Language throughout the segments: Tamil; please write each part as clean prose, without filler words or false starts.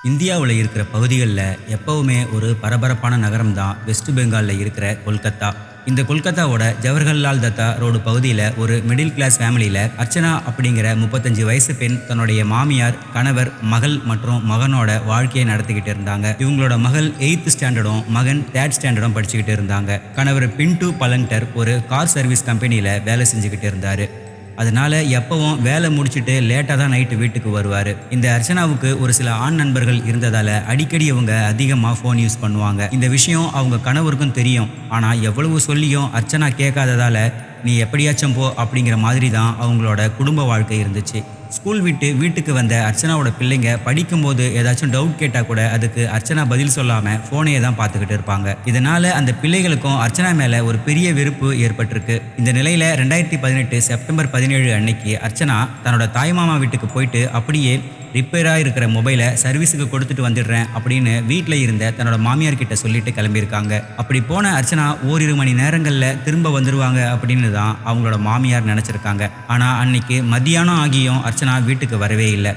இந்தியாவுல இருக்கிற பகுதிகள்ல எப்பவுமே ஒரு பரபரப்பான நகரம் தான் வெஸ்ட் பெங்கால்ல இருக்கிற கொல்கத்தா. இந்த கொல்கத்தாவோட ஜவஹர்லால் தத்தா ரோடு பகுதியில ஒரு மிடில் கிளாஸ் ஃபேமிலியில அர்ச்சனா அப்படிங்கிற 35 வயசு பெண் தன்னுடைய மாமியார், கணவர், மகள் மற்றும் மகனோட வாழ்க்கையை நடத்திக்கிட்டு இருந்தாங்க. இவங்களோட மகள் 8th ஸ்டாண்டர்டும் மகன் 3rd ஸ்டாண்டர்டும் படிச்சுக்கிட்டு இருந்தாங்க. கணவர் பின்டு பலங்டர் ஒரு கார் சர்வீஸ் கம்பெனியில வேலை செஞ்சுக்கிட்டு இருந்தாரு. அதனால எப்பவும் வேலை முடிச்சுட்டு லேட்டாக தான் நைட்டு வீட்டுக்கு வருவார். இந்த அர்ச்சனாவுக்கு ஒரு சில ஆண் நண்பர்கள் இருந்ததால அடிக்கடி அவங்க அதிகமாக ஃபோன் யூஸ் பண்ணுவாங்க. இந்த விஷயம் அவங்க கணவருக்கும் தெரியும். ஆனால் எவ்வளவு சொல்லியும் அர்ச்சனா கேட்காததால நீ எப்படியாச்சும் போ அப்படிங்கிற மாதிரி தான் அவங்களோட குடும்ப வாழ்க்கை இருந்துச்சு. ஸ்கூல் விட்டு வீட்டுக்கு வந்த அர்ச்சனாவோட பிள்ளைங்க படிக்கும்போது ஏதாச்சும் டவுட் கேட்டால் கூட அதுக்கு அர்ச்சனா பதில் சொல்லாமல் ஃபோனையே தான் பார்த்துக்கிட்டு இருப்பாங்க. இதனால அந்த பிள்ளைகளுக்கும் அர்ச்சனா மேலே ஒரு பெரிய வெறுப்பு ஏற்பட்டிருக்கு. இந்த நிலையில் 2018 செப்டம்பர் 17 அன்னைக்கு அர்ச்சனா தன்னோட தாய்மாமா வீட்டுக்கு போயிட்டு அப்படியே ரிப்பேராக இருக்கிற மொபைலை சர்வீஸுக்கு கொடுத்துட்டு வந்துடுறேன் அப்படின்னு வீட்டில் இருந்த தன்னோட மாமியார் கிட்ட சொல்லிட்டு கிளம்பியிருக்காங்க. அப்படி போன அர்ச்சனா ஓரிரு மணி நேரங்களில் திரும்ப வந்துடுவாங்க அப்படின்னு தான் அவங்களோட மாமியார் நினச்சிருக்காங்க. ஆனால் அன்னைக்கு மத்தியானம் ஆகியும் அர்ச்சனா வீட்டுக்கு வரவே இல்லை.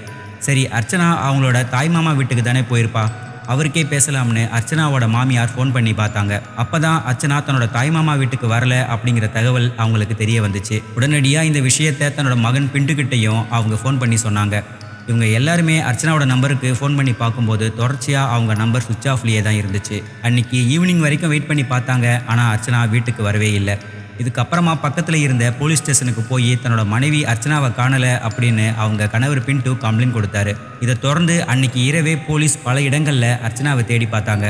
சரி, அர்ச்சனா அவங்களோட தாய்மாமா வீட்டுக்கு தானே போயிருப்பா, அவருக்கே பேசலாம்னு அர்ச்சனாவோட மாமியார் ஃபோன் பண்ணி பார்த்தாங்க. அப்பதான் அர்ச்சனா தன்னோட தாய்மாமா வீட்டுக்கு வரல அப்படிங்கிற தகவல் அவங்களுக்கு தெரிய வந்துச்சு. உடனடியாக இந்த விஷயத்தை தன்னோட மகன் பிண்டுகிட்டையும் அவங்க ஃபோன் பண்ணி சொன்னாங்க. இவங்க எல்லாருமே அர்ச்சனாவோட நம்பருக்கு ஃபோன் பண்ணி பார்க்கும்போது தொடர்ச்சியாக அவங்க நம்பர் சுவிட்ச் ஆஃப்லேயே தான் இருந்துச்சு. அன்னைக்கு ஈவினிங் வரைக்கும் வெயிட் பண்ணி பார்த்தாங்க. ஆனால் அர்ச்சனா வீட்டுக்கு வரவே இல்லை. இதுக்கப்புறமா பக்கத்தில் இருந்த போலீஸ் ஸ்டேஷனுக்கு போய் தன்னோட மனைவி அர்ச்சனாவை காணலை அப்படின்னு அவங்க கணவர் பின்டு கம்ப்ளைண்ட் கொடுத்தாரு. இதை தொடர்ந்து அன்னைக்கு இரவே போலீஸ் பல இடங்களில் அர்ச்சனாவை தேடி பார்த்தாங்க.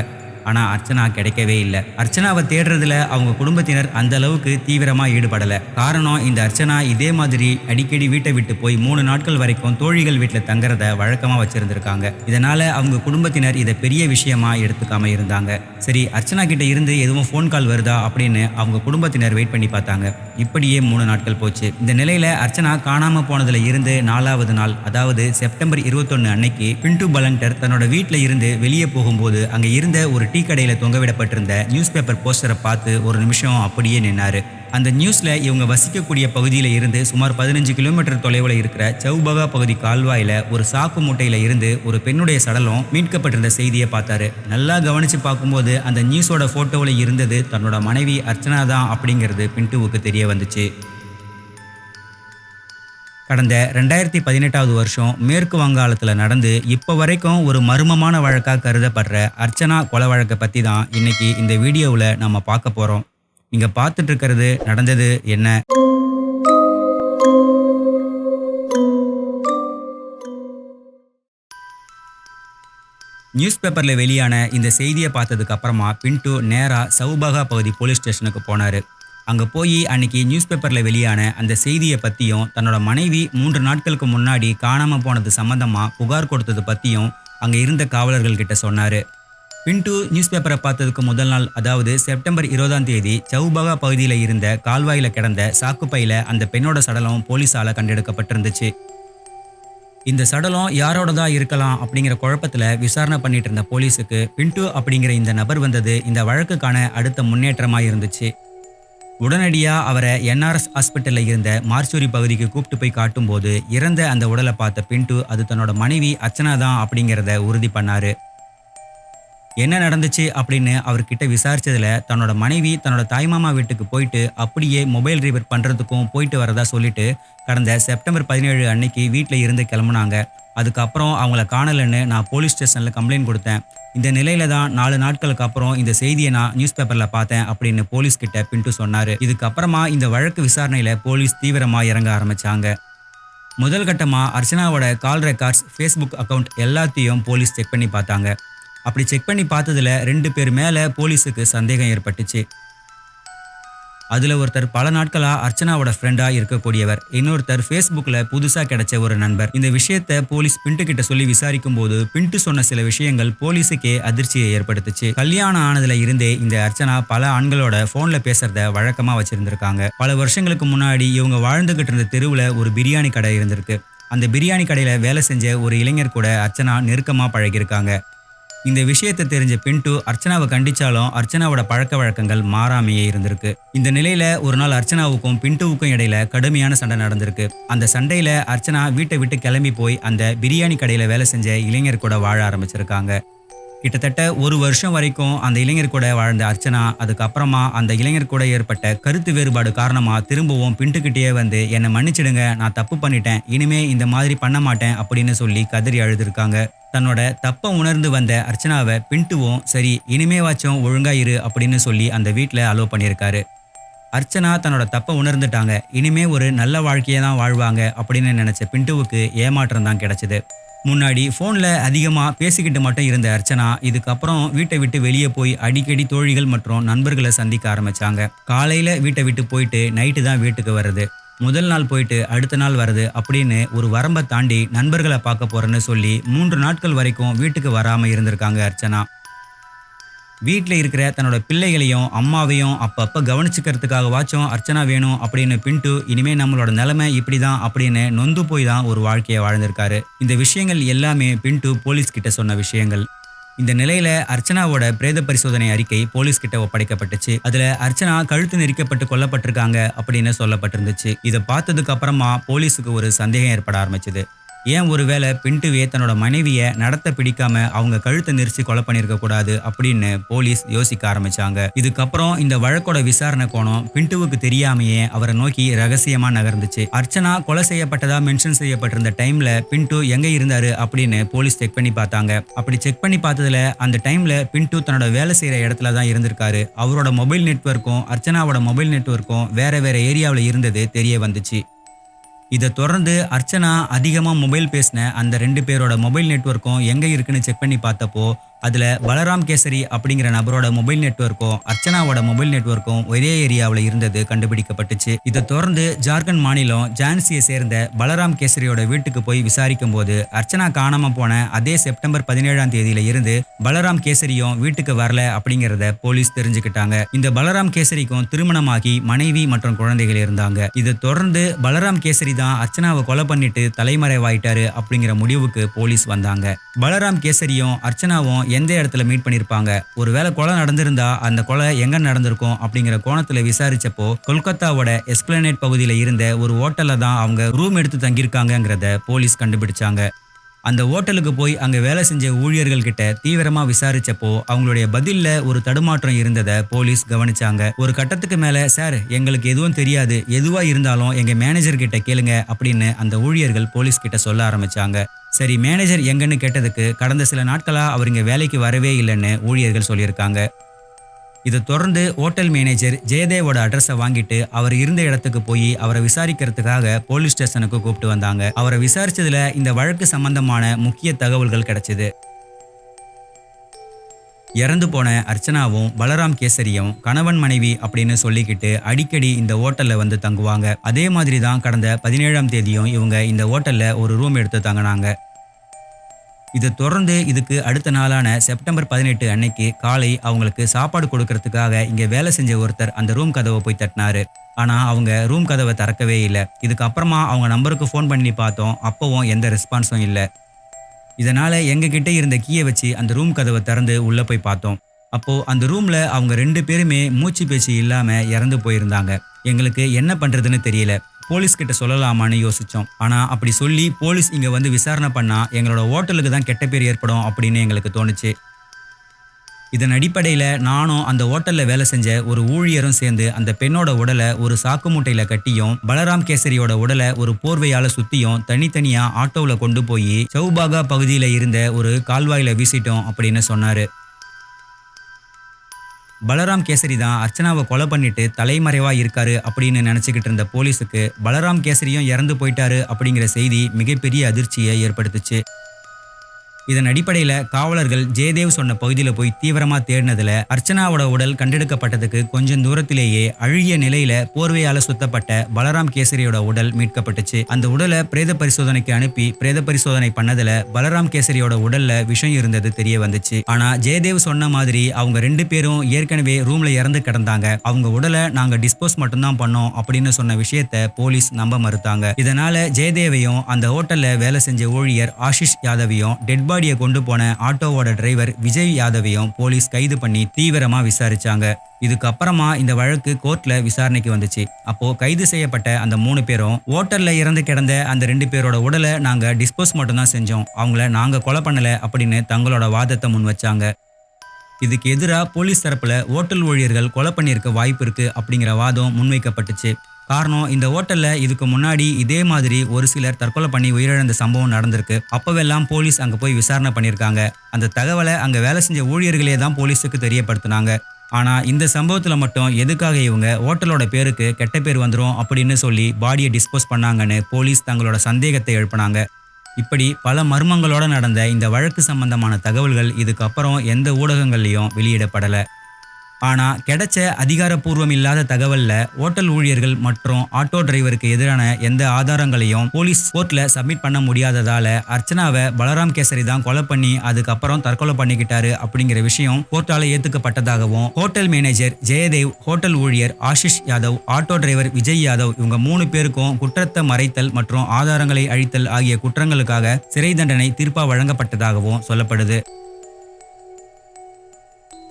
ஆனால் அர்ச்சனா கிடைக்கவே இல்லை. அர்ச்சனாவை தேடுறதுல அவங்க குடும்பத்தினர் அந்த அளவுக்கு தீவிரமாக ஈடுபடலை. காரணம், இந்த அர்ச்சனா இதே மாதிரி அடிக்கடி வீட்டை விட்டு போய் 3 நாட்கள் வரைக்கும் தோழிகள் வீட்டில் தங்குறத வழக்கமாக வச்சிருந்திருக்காங்க. இதனால அவங்க குடும்பத்தினர் இதை பெரிய விஷயமா எடுத்துக்காம இருந்தாங்க. சரி, அர்ச்சனா கிட்ட இருந்து எதுவும் ஃபோன் கால் வருதா அப்படின்னு அவங்க குடும்பத்தினர் வெயிட் பண்ணி பார்த்தாங்க. இப்படியே 3 நாட்கள் போச்சு. இந்த நிலையில அர்ச்சனா காணாம போனதுல இருந்து 4வது நாள், அதாவது செப்டம்பர் 21 அன்னைக்கு பின்டு பலங்டர் தன்னோட வீட்டில் இருந்து வெளியே போகும்போது அங்க இருந்த ஒரு டீ கடையில தொங்கவிடப்பட்டிருந்த நியூஸ் பேப்பர் போஸ்டரை பார்த்து ஒரு நிமிஷம் அப்படியே நின்னாரு. அந்த நியூஸ்ல இவங்க வசிக்கக்கூடிய பகுதியில இருந்து சுமார் 15 கிலோமீட்டர் தொலைவில் இருக்கிற சௌபகா பகுதி கால்வாயில ஒரு சாக்கு மூட்டையில இருந்து ஒரு பெண்ணுடைய சடலம் மீட்கப்பட்டிருந்த செய்தியை பார்த்தாரு. நல்லா கவனிச்சு பார்க்கும்போது அந்த நியூஸோட போட்டோவில் இருந்தது தன்னோட மனைவி அர்ச்சனா தான் அப்படிங்கிறது பின்டுவுக்கு தெரிய வந்துச்சு. கடந்த 2018வது வருஷம் மேற்கு வங்காளத்தில் நடந்து இப்போ வரைக்கும் ஒரு மர்மமான வழக்காக கருதப்படுற அர்ச்சனா கொலை வழக்கை பற்றி தான் இன்னைக்கு இந்த வீடியோவில் நம்ம பார்க்க போகிறோம். நீங்கள் பார்த்துட்டு இருக்கிறது நடந்தது என்ன? நியூஸ் பேப்பரில் வெளியான இந்த செய்தியை பார்த்ததுக்கு அப்புறமா பின்டு நேராக சௌபகா பகுதி போலீஸ் ஸ்டேஷனுக்கு போனார். அங்கே போய் அன்னைக்கு நியூஸ் பேப்பரில் வெளியான அந்த செய்தியை பற்றியும் தன்னோட மனைவி 3 நாட்களுக்கு முன்னாடி காணாமல் போனது சம்மந்தமாக புகார் கொடுத்தது பற்றியும் அங்கே இருந்த காவலர்கள்கிட்ட சொன்னார். பின்டு நியூஸ் பேப்பரை பார்த்ததுக்கு முதல் நாள், அதாவது செப்டம்பர் 20ஆம் தேதி சௌபகா பகுதியில் இருந்த கால்வாயில் கிடந்த சாக்குப்பையில் அந்த பெண்ணோட சடலம் போலீஸால் கண்டெடுக்கப்பட்டிருந்துச்சு. இந்த சடலம் யாரோடதா இருக்கலாம் அப்படிங்கிற குழப்பத்தில் விசாரணை பண்ணிட்டு இருந்த போலீஸுக்கு பின்டு அப்படிங்கிற இந்த நபர் வந்தது இந்த வழக்குக்கான அடுத்த முன்னேற்றமாக இருந்துச்சு. உடனடியாக அவரை என்ஆர்எஸ் ஹாஸ்பிட்டலில் இருந்த மார்ச்சூரி பகுதிக்கு கூப்பிட்டு போய் காட்டும்போது இறந்த அந்த உடலை பார்த்த பின்டு அது தன்னோட மனைவி அர்ச்சனா தான் அப்படிங்கிறத உறுதி பண்ணாரு. என்ன நடந்துச்சு அப்படின்னு அவர்கிட்ட விசாரிச்சதுல தன்னோட மனைவி தன்னோட தாய்மாமா வீட்டுக்கு போயிட்டு அப்படியே மொபைல் ரிப்பேர் பண்ணுறதுக்கும் போயிட்டு வரதா சொல்லிட்டு கடந்த செப்டம்பர் 17 அன்னைக்கு வீட்டில் இருந்து கிளம்புனாங்க. அதுக்கப்புறம் அவங்கள காணலைன்னு நான் போலீஸ் ஸ்டேஷனில் கம்ப்ளைண்ட் கொடுத்தேன். இந்த நிலையில தான் 4 நாட்களுக்கு அப்புறம் இந்த செய்தியை நான் நியூஸ் பேப்பரில் பார்த்தேன் அப்படின்னு போலீஸ் கிட்ட பின்டு சொன்னார். இதுக்கப்புறமா இந்த வழக்கு விசாரணையில் போலீஸ் தீவிரமாக இறங்க ஆரம்பிச்சாங்க. முதல் கட்டமாக அர்ச்சனாவோட கால் ரெக்கார்ட்ஸ், ஃபேஸ்புக் அக்கௌண்ட் எல்லாத்தையும் போலீஸ் செக் பண்ணி பார்த்தாங்க. அப்படி செக் பண்ணி பார்த்ததுல 2 பேர் மேலே போலீஸுக்கு சந்தேகம் ஏற்பட்டுச்சு. அதில் ஒருத்தர் பல நாட்களாக அர்ச்சனாவோட ஃப்ரெண்டாக இருக்கக்கூடியவர், இன்னொருத்தர் ஃபேஸ்புக்கில் புதுசாக கிடைச்ச ஒரு நண்பர். இந்த விஷயத்தை போலீஸ் பின்டு கிட்ட சொல்லி விசாரிக்கும் போது பின்டு சொன்ன சில விஷயங்கள் போலீஸுக்கே அதிர்ச்சியை ஏற்படுத்துச்சு. கல்யாணம் ஆனதுல இருந்தே இந்த அர்ச்சனா பல ஆண்களோட ஃபோனில் பேசுறத வழக்கமாக வச்சிருந்திருக்காங்க. பல வருஷங்களுக்கு முன்னாடி இவங்க வாழ்ந்துகிட்டு இருந்த தெருவில் ஒரு பிரியாணி கடை இருந்திருக்கு. அந்த பிரியாணி கடையில் வேலை செஞ்ச ஒரு இளைஞர் கூட அர்ச்சனா நெருக்கமாக பழகியிருக்காங்க. இந்த விஷயத்தை தெரிஞ்ச பின்ட்டு அர்ச்சனாவை கண்டிச்சாலும் அர்ச்சனாவோட பழக்க வழக்கங்கள் மாறாமையே இருந்திருக்கு. இந்த நிலையில ஒரு நாள் அர்ச்சனாவுக்கும் பின்ட்டுவுக்கும் இடையில கடுமையான சண்டை நடந்திருக்கு. அந்த சண்டையில அர்ச்சனா வீட்டை விட்டு கிளம்பி போய் அந்த பிரியாணி கடையில வேலை செஞ்ச இளைஞர் கூட வாழ ஆரம்பிச்சிருக்காங்க. கிட்டத்தட்ட ஒரு வருஷம் வரைக்கும் அந்த இளைஞர் கூட வாழ்ந்த அர்ச்சனா அதுக்கப்புறமா அந்த இளைஞர் கூட ஏற்பட்ட கருத்து வேறுபாடு காரணமா திரும்பவும் பின்ட்டுக்கிட்டே வந்து என்னை மன்னிச்சிடுங்க, நான் தப்பு பண்ணிட்டேன், இனிமே இந்த மாதிரி பண்ண மாட்டேன் அப்படின்னு சொல்லி கதறி அழுதுருக்காங்க. தன்னோட தப்ப உணர்ந்து வந்த அர்ச்சனாவை பின்ட்டுவும் சரி இனிமேவாச்சும் ஒழுங்கா இரு அப்படின்னு சொல்லி அந்த வீட்டில் அலோவ் பண்ணியிருக்காரு. அர்ச்சனா தன்னோட தப்ப உணர்ந்துட்டாங்க. இனிமே ஒரு நல்ல வாழ்க்கையை தான் வாழ்வாங்க அப்படின்னு நினைச்ச பின்ட்டுவுக்கு ஏமாற்றம் தான் கிடைச்சது. முன்னாடி ஃபோனில் அதிகமாக பேசிக்கிட்டு மட்டும் இருந்த அர்ச்சனா இதுக்கப்புறம் வீட்டை விட்டு வெளியே போய் அடிக்கடி தோழிகள் மற்றும் நண்பர்களை சந்திக்க ஆரம்பிச்சாங்க. காலையில் வீட்டை விட்டு போயிட்டு நைட்டு தான் வீட்டுக்கு வர்றது, முதல் நாள் போயிட்டு அடுத்த நாள் வருது அப்படின்னு ஒரு வரம்பை தாண்டி நண்பர்களை பார்க்க போறேன்னு சொல்லி 3 நாட்கள் வரைக்கும் வீட்டுக்கு வராமல் இருந்திருக்காங்க அர்ச்சனா. வீட்டில் இருக்கிற தன்னோட பிள்ளைகளையும் அம்மாவையும் அப்பப்போ கவனிச்சுக்கிறதுக்காகவாச்சும் அர்ச்சனா வேணும் அப்படின்னு பின்ட்டு இனிமே நம்மளோட நிலைமை இப்படி தான் அப்படின்னு நொந்து போய் தான் ஒரு வாழ்க்கையை வாழ்ந்திருக்காரு. இந்த விஷயங்கள் எல்லாமே பின்ட்டு போலீஸ் கிட்ட சொன்ன விஷயங்கள். இந்த நிலையில அர்ச்சனாவோட பிரேத பரிசோதனை அறிக்கை போலீஸ் கிட்ட ஒப்படைக்கப்பட்டுச்சு. அதுல அர்ச்சனா கழுத்து நெரிக்கப்பட்டு கொல்லப்பட்டிருக்காங்க அப்படின்னு சொல்லப்பட்டிருந்துச்சு. இதை பார்த்ததுக்கு அப்புறமா போலீஸுக்கு ஒரு சந்தேகம் ஏற்பட ஆரம்பிச்சது. ஏன் ஒருவேளை பின்ட்டுவே தன்னோட மனைவியை நடத்த பிடிக்காம அவங்க கழுத்தை நெரிச்சு கொலை பண்ணியிருக்க கூடாது அப்படின்னு போலீஸ் யோசிக்க ஆரம்பிச்சாங்க. இதுக்கப்புறம் இந்த வழக்கோட விசாரணை கோணம் பின்ட்டுவுக்கு தெரியாமையே அவரை நோக்கி ரகசியமா நகர்ந்துச்சு. அர்ச்சனா கொலை செய்யப்பட்டதா மென்ஷன் செய்யப்பட்டிருந்த டைம்ல பின்ட்டு எங்க இருந்தாரு அப்படின்னு போலீஸ் செக் பண்ணி பார்த்தாங்க. அப்படி செக் பண்ணி பார்த்ததுல அந்த டைம்ல பின்ட்டு தன்னோட வேலை செய்யற இடத்துல தான் இருந்திருக்காரு. அவரோட மொபைல் நெட்வொர்க்கும் அர்ச்சனாவோட மொபைல் நெட்வொர்க்கும் வேற வேற ஏரியாவில் இருந்தது தெரிய வந்துச்சு. இதை தொடர்ந்து அர்ச்சனா அதிகமாக மொபைல் பேசின அந்த 2 பேரோட மொபைல் நெட்வொர்க்கும் எங்கே இருக்குன்னு செக் பண்ணி பார்த்தப்போ அதில் பலராம் கேசரி அப்படிங்கிற நபரோட மொபைல் நெட்வொர்க்கும் அர்ச்சனாவோட மொபைல் நெட்வொர்க்கும் ஒரே ஏரியாவில் இருந்தது கண்டுபிடிக்கப்பட்டுச்சு. இதை தொடர்ந்து ஜார்க்கண்ட் மாநிலம் ஜான்சியை சேர்ந்த பலராம் கேசரியோட வீட்டுக்கு போய் விசாரிக்கும் போது அர்ச்சனா காணாம போன அதே செப்டம்பர் 17ஆம் தேதியில இருந்து பலராம் கேசரியும் வீட்டுக்கு வரல அப்படிங்கிறத போலீஸ் தெரிஞ்சுக்கிட்டாங்க. இந்த பலராம் கேசரிக்கும் திருமணமாகி மனைவி மற்றும் குழந்தைகள் இருந்தாங்க. இதை தொடர்ந்து பலராம் கேசரி தான் அர்ச்சனாவை கொலை பண்ணிட்டு தலைமறைவாயிட்டாரு அப்படிங்கிற முடிவுக்கு போலீஸ் வந்தாங்க. பலராம் கேசரியும் அர்ச்சனாவும் எந்த இடத்துல மீட் பண்ணிருப்பாங்க, ஒருவேளை கொலை நடந்திருந்தா அந்த கொலை எங்க நடந்திருக்கும் அப்படிங்கிற கோணத்துல விசாரிச்சப்போ கொல்கத்தாவோட எஸ்பிளனேட் பகுதியில இருந்த ஒரு ஹோட்டல்ல தான் அவங்க ரூம் எடுத்து தங்கியிருக்காங்கிறத போலீஸ் கண்டுபிடிச்சாங்க. அந்த ஹோட்டலுக்கு போய் அங்க வேலை செஞ்ச ஊழியர்கள் கிட்ட தீவிரமா விசாரிச்சப்போ அவங்களுடைய பதில்ல ஒரு தடுமாற்றம் இருந்ததை போலீஸ் கவனிச்சாங்க. ஒரு கட்டத்துக்கு மேல சார் எங்களுக்கு எதுவும் தெரியாது, எதுவா இருந்தாலும் எங்க மேனேஜர் கிட்ட கேளுங்க அப்படின்னு அந்த ஊழியர்கள் போலீஸ் கிட்ட சொல்ல ஆரம்பிச்சாங்க. சரி மேனேஜர் எங்கன்னு கேட்டதுக்கு கடந்த சில நாட்களா அவர் இங்க வேலைக்கு வரவே இல்லைன்னு ஊழியர்கள் சொல்லியிருக்காங்க. இதை தொடர்ந்து ஹோட்டல் மேனேஜர் ஜெயதேவோட அட்ரஸை வாங்கிட்டு அவர் இருந்த இடத்துக்கு போய் அவரை விசாரிக்கிறதுக்காக போலீஸ் ஸ்டேஷனுக்கு கூப்பிட்டு வந்தாங்க. அவரை விசாரிச்சதுல இந்த வழக்கு சம்பந்தமான முக்கிய தகவல்கள் கிடைச்சது. இறந்து போன அர்ச்சனாவும் பலராம் கேசரியும் கணவன் மனைவி அப்படின்னு சொல்லிக்கிட்டு அடிக்கடி இந்த ஹோட்டல்ல வந்து தங்குவாங்க. அதே மாதிரி தான் கடந்த 17ஆம் தேதியும் இவங்க இந்த ஹோட்டல்ல ஒரு ரூம் எடுத்து தங்கினாங்க. இதை தொடர்ந்து இதுக்கு அடுத்த நாளான செப்டம்பர் 18 அன்னைக்கு காலை அவங்களுக்கு சாப்பாடு கொடுக்கறதுக்காக இங்க வேலை செஞ்ச ஒருத்தர் அந்த ரூம் கதவை போய் தட்டினாரு. ஆனா அவங்க ரூம் கதவை திறக்கவே இல்லை. இதுக்கப்புறமா அவங்க நம்பருக்கு ஃபோன் பண்ணி பார்த்தோம், அப்பவும் எந்த ரெஸ்பான்ஸும் இல்லை. இதனால எங்க கிட்ட இருந்த கீயை வச்சு அந்த ரூம் கதவை திறந்து உள்ள போய் பார்த்தோம். அப்போ அந்த ரூம்ல அவங்க 2 பேருமே மூச்சு பேச்சு இல்லாம இறந்து போயிருந்தாங்க. எங்களுக்கு என்ன பண்றதுன்னு தெரியல. போலீஸ் கிட்ட சொல்லலாமான்னு யோசிச்சோம். ஆனா அப்படி சொல்லி போலீஸ் இங்க வந்து விசாரணை பண்ணா எங்களோட ஹோட்டலுக்கு தான் கெட்ட பேர் ஏற்படும் அப்படின்னு எங்களுக்கு தோணுச்சு. இதன் அடிப்படையில நானும் அந்த ஹோட்டல்ல வேலை செஞ்ச ஒரு ஊழியரும் சேர்ந்து அந்த பெண்ணோட உடலை ஒரு சாக்கு மூட்டையில கட்டியும் பலராம் கேசரியோட உடலை ஒரு போர்வையால சுத்தியும் தனித்தனியா ஆட்டோவில் கொண்டு போய் சௌபாகா பகுதியில இருந்த ஒரு கால்வாயில வீசிட்டோம் அப்படின்னு சொன்னாரு. பலராம் கேசரி தான் அர்ச்சனாவை கொலை பண்ணிட்டு தலைமறைவா இருக்காரு அப்படின்னு நினைச்சுக்கிட்டு இருந்த போலீஸுக்கு பலராம் கேசரியும் இறந்து போயிட்டாரு அப்படிங்கிற செய்தி மிகப்பெரிய அதிர்ச்சியை ஏற்படுத்துச்சு. இதன் அடிப்படையில காவலர்கள் ஜெயதேவ் சொன்ன பகுதியில போய் தீவிரமா தேடினதுல அர்ச்சனாவோட உடல் கண்டெடுக்கப்பட்டதுக்கு கொஞ்சம் தூரத்திலேயே அழுகிய நிலையில போர்வையால சுத்தப்பட்ட பலராம் கேசரியோட உடல் மீட்கப்பட்டுச்சு. அந்த உடலை பிரேத பரிசோதனைக்கு அனுப்பி பிரேத பரிசோதனை பண்ணதுல பலராம் கேசரியோட உடல்ல விஷம் இருந்தது தெரிய வந்துச்சு. ஆனா ஜெயதேவ் சொன்ன மாதிரி அவங்க 2 பேரும் ஏற்கனவே ரூம்ல இறந்து கிடந்தாங்க, அவங்க உடலை நாங்க டிஸ்போஸ் மட்டும்தான் பண்ணோம் அப்படின்னு சொன்ன விஷயத்த போலீஸ் நம்ப மறுத்தாங்க. இதனால ஜெயதேவையும் அந்த ஹோட்டல்ல வேலை செஞ்ச ஊழியர் ஆஷிஷ் யாதவையும் டெட் பாடியை கொண்டு போன ஆட்டோவோட டிரைவர் விஜய் யாதவையும் போலீஸ் கைது பண்ணி தீவிரமா விசாரிச்சாங்க. இதுக்கப்புறமா இந்த வழக்கு கோர்ட்ல விசாரணைக்கு வந்துச்சு. அப்போ கைது செய்யப்பட்ட அந்த 3 பேரும் ஓட்டல்ல இறந்து கிடந்த அந்த 2 பேரோட உடலை நாங்க டிஸ்போஸ் மட்டும் தான் செஞ்சோம், அவங்கள நாங்க கொலை பண்ணல அப்படின்னு தங்களோட வாதத்தை முன் வச்சாங்க. இதுக்கு எதிராக போலீஸ் தரப்புல ஓட்டல் ஊழியர்கள் கொலை பண்ணியிருக்க வாய்ப்பு இருக்கு அப்படிங்கிற வாதம் முன்வைக்கப்பட்டுச்சு. காரணம், இந்த ஓட்டல்ல இதுக்கு முன்னாடி இதே மாதிரி ஒரு சிலர் தற்கொலை பண்ணி உயிரிழந்த சம்பவம் நடந்திருக்கு. அப்பவெல்லாம் போலீஸ் அங்க போய் விசாரணை பண்ணியிருக்காங்க. அந்த தகவலை அங்க வேலை செஞ்ச ஊழியர்களே தான் போலீஸுக்கு தெரியப்படுத்தினாங்க. ஆனா இந்த சம்பவத்துல மட்டும் எதுக்காக இவங்க ஓட்டலோட பேருக்கு கெட்ட பேர் வந்துரும் அப்படின்னு சொல்லி பாடியை டிஸ்போஸ் பண்ணாங்கன்னு போலீஸ் தங்களோட சந்தேகத்தை எழுப்பினாங்க. இப்படி பல மர்மங்களோட நடந்த இந்த வழக்கு சம்பந்தமான தகவல்கள் இதுக்கப்புறம் எந்த ஊடகங்கள்லையும் வெளியிடப்படலை. ஆனால் கிடைச்ச அதிகாரப்பூர்வம் இல்லாத தகவல்ல ஓட்டல் ஊழியர்கள் மற்றும் ஆட்டோ டிரைவருக்கு எதிரான எந்த ஆதாரங்களையும் போலீஸ் கோர்ட்ல சப்மிட் பண்ண முடியாததால அர்ச்சனாவை பலராம் கேசரி தான் கொலை பண்ணி அதுக்கப்புறம் தற்கொலை பண்ணிக்கிட்டாரு அப்படிங்கிற விஷயம் கோர்ட்டால ஏத்துக்கப்பட்டதாகவும், ஹோட்டல் மேனேஜர் ஜெயதேவ், ஹோட்டல் ஊழியர் ஆஷிஷ் யாதவ், ஆட்டோ டிரைவர் விஜய் யாதவ் இவங்க 3 பேருக்கும் குற்றத்தை மறைத்தல் மற்றும் ஆதாரங்களை அழித்தல் ஆகிய குற்றங்களுக்காக சிறை தண்டனை தீர்ப்பா வழங்கப்பட்டதாகவும் சொல்லப்படுது.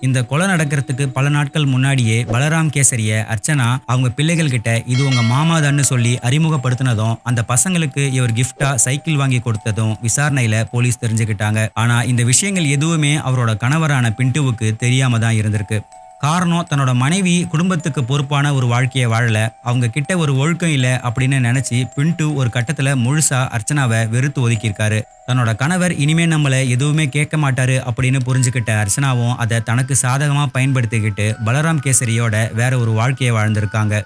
இந்த கொலை நடக்கிறதுக்கு பல நாட்கள் முன்னாடியே பலராம் கேசரிய அர்ச்சனா அவங்க பிள்ளைகள் கிட்ட இது உங்க மாமாதான்னு சொல்லி அறிமுகப்படுத்தினதும் அந்த பசங்களுக்கு இவர் கிஃப்டா சைக்கிள் வாங்கி கொடுத்ததும் விசாரணையில போலீஸ் தெரிஞ்சுக்கிட்டாங்க. ஆனா இந்த விஷயங்கள் எதுவுமே அவரோட கணவரான பிண்டுவுக்கு தெரியாம தான் இருந்திருக்கு. காரணம், தன்னோட மனைவி குடும்பத்துக்கு பொறுப்பான ஒரு வாழ்க்கையை வாழல, அவங்க கிட்ட ஒரு ஒழுக்கம் இல்லை அப்படின்னு நினைச்சு பிண்டு ஒரு கட்டத்துல முழுசா அர்ச்சனாவை வெறுத்து ஒதுக்கியிருக்காரு. தன்னோட கணவர் இனிமே நம்மளை எதுவுமே கேட்க மாட்டாரு அப்படின்னு புரிஞ்சுக்கிட்ட அர்ச்சனாவும் அதை தனக்கு சாதகமா பயன்படுத்திக்கிட்டு பலராம் கேசரியோட வேற ஒரு வாழ்க்கையை வாழ்ந்திருக்காங்க.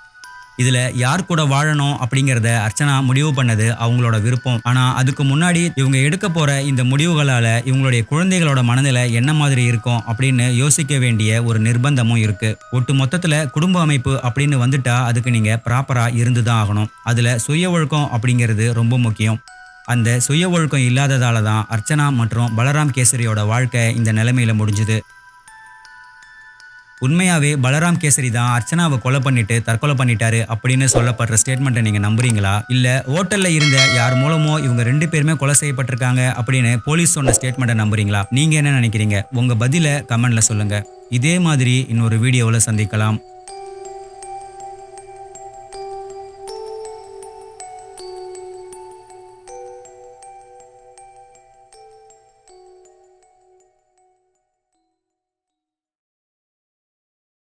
இதுல யார் கூட வாழணும் அப்படிங்கிறத அர்ச்சனா முடிவு பண்ணது அவங்களோட விருப்பம். ஆனா அதுக்கு முன்னாடி இவங்க எடுக்க போற இந்த முடிவுகளால இவங்களுடைய குழந்தைகளோட மனநிலை என்ன மாதிரி இருக்கும் அப்படின்னு யோசிக்க வேண்டிய ஒரு நிர்பந்தமும் இருக்கு. ஒட்டு மொத்தத்துல குடும்ப அமைப்பு அப்படின்னு வந்துட்டா அதுக்கு நீங்க ப்ராப்பரா இருந்துதான் ஆகணும். அதுல சுய ஒழுக்கம் அப்படிங்கிறது ரொம்ப முக்கியம். அந்த சுய ஒழுக்கம் இல்லாததால தான் அர்ச்சனா மற்றும் பலராம் கேசரியோட வாழ்க்கை இந்த நிலைமையில முடிஞ்சுது. உண்மையாவே பலராம் கேசரி தான் அர்ச்சனாவை கொலை பண்ணிட்டு தற்கொலை பண்ணிட்டாரு அப்படின்னு சொல்லப்படுற ஸ்டேட்மெண்ட்டை நீங்க நம்புறீங்களா? இல்ல ஹோட்டல்ல இருந்த யார் மூலமோ இவங்க 2 பேருமே கொலை செய்யப்பட்டிருக்காங்க அப்படின்னு போலீஸ் சொன்ன ஸ்டேட்மெண்ட்டை நம்புறீங்களா? நீங்க என்ன நினைக்கிறீங்க? உங்க பதில கமெண்ட்ல சொல்லுங்க. இதே மாதிரி இன்னொரு வீடியோவில் சந்திக்கலாம்.